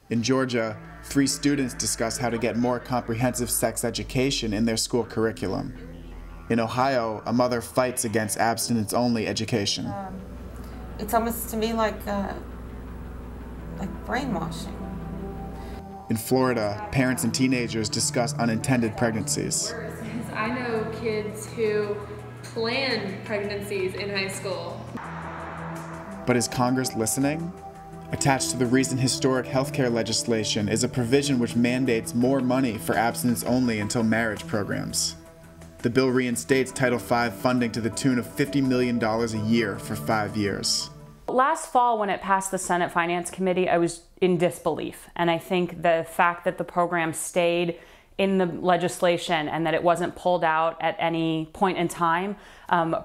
In Georgia, 3 students discuss how to get more comprehensive sex education in their school curriculum. In Ohio, a mother fights against abstinence-only education. It's almost to me like brainwashing. In Florida, parents and teenagers discuss unintended pregnancies. I know kids who planned pregnancies in high school. But is Congress listening? Attached to the recent historic healthcare legislation is a provision which mandates more money for abstinence-only until marriage programs. The bill reinstates Title V funding to the tune of $50 million a year for 5 years. Last fall, when it passed the Senate Finance Committee, I was in disbelief. And I think the fact that the program stayed in the legislation and that it wasn't pulled out at any point in time,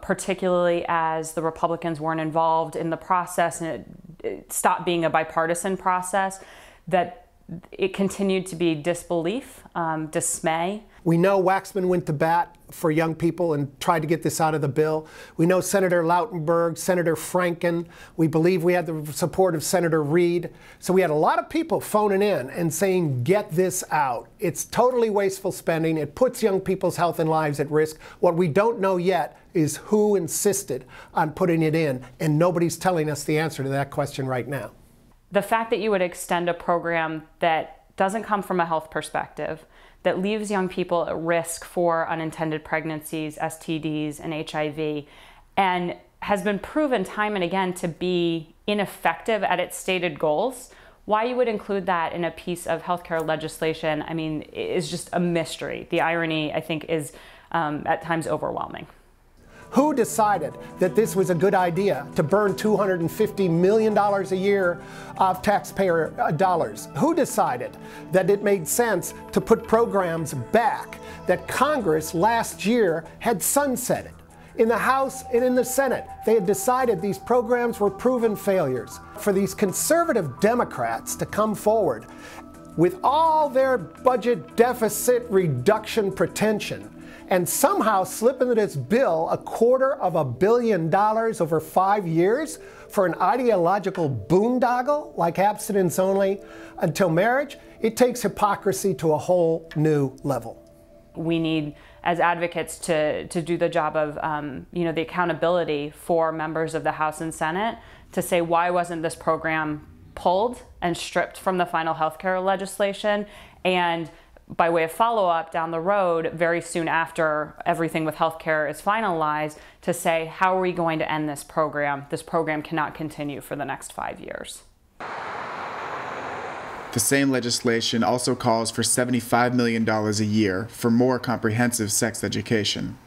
particularly as the Republicans weren't involved in the process and it stopped being a bipartisan process, that it continued to be disbelief, dismay. We know Waxman went to bat for young people and tried to get this out of the bill. We know Senator Lautenberg, Senator Franken. We believe we had the support of Senator Reid. So we had a lot of people phoning in and saying, get this out. It's totally wasteful spending. It puts young people's health and lives at risk. What we don't know yet is who insisted on putting it in, and nobody's telling us the answer to that question right now. The fact that you would extend a program that doesn't come from a health perspective, that leaves young people at risk for unintended pregnancies, STDs, and HIV, and has been proven time and again to be ineffective at its stated goals, why you would include that in a piece of healthcare legislation, I mean, is just a mystery. The irony, I think, is at times overwhelming. Who decided that this was a good idea to burn $250 million a year of taxpayer dollars? Who decided that it made sense to put programs back that Congress last year had sunsetted? In the House and in the Senate, they had decided these programs were proven failures. For these conservative Democrats to come forward with all their budget deficit reduction pretension and somehow slip into this bill $250 million over 5 years for an ideological boondoggle like abstinence only until marriage, it takes hypocrisy to a whole new level. We need, as advocates, to do the job of the accountability for members of the House and Senate to say, why wasn't this program pulled and stripped from the final healthcare legislation? And by way of follow-up down the road, very soon after everything with healthcare is finalized, to say, how are we going to end this program? This program cannot continue for the next 5 years. The same legislation also calls for $75 million a year for more comprehensive sex education.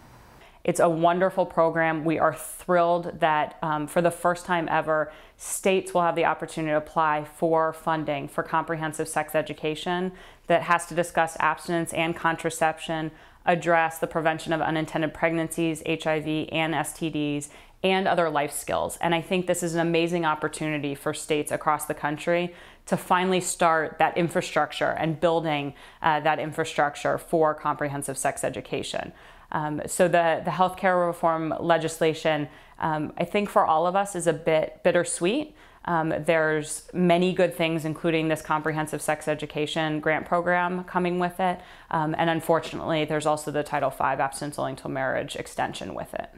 It's a wonderful program. We are thrilled that for the first time ever, states will have the opportunity to apply for funding for comprehensive sex education that has to discuss abstinence and contraception, address the prevention of unintended pregnancies, HIV and STDs, and other life skills. And I think this is an amazing opportunity for states across the country to finally start that infrastructure and building that infrastructure for comprehensive sex education. So the healthcare reform legislation, I think for all of us, is a bit bittersweet. There's many good things, including this comprehensive sex education grant program coming with it. And unfortunately, there's also the Title V abstinence-only until marriage extension with it.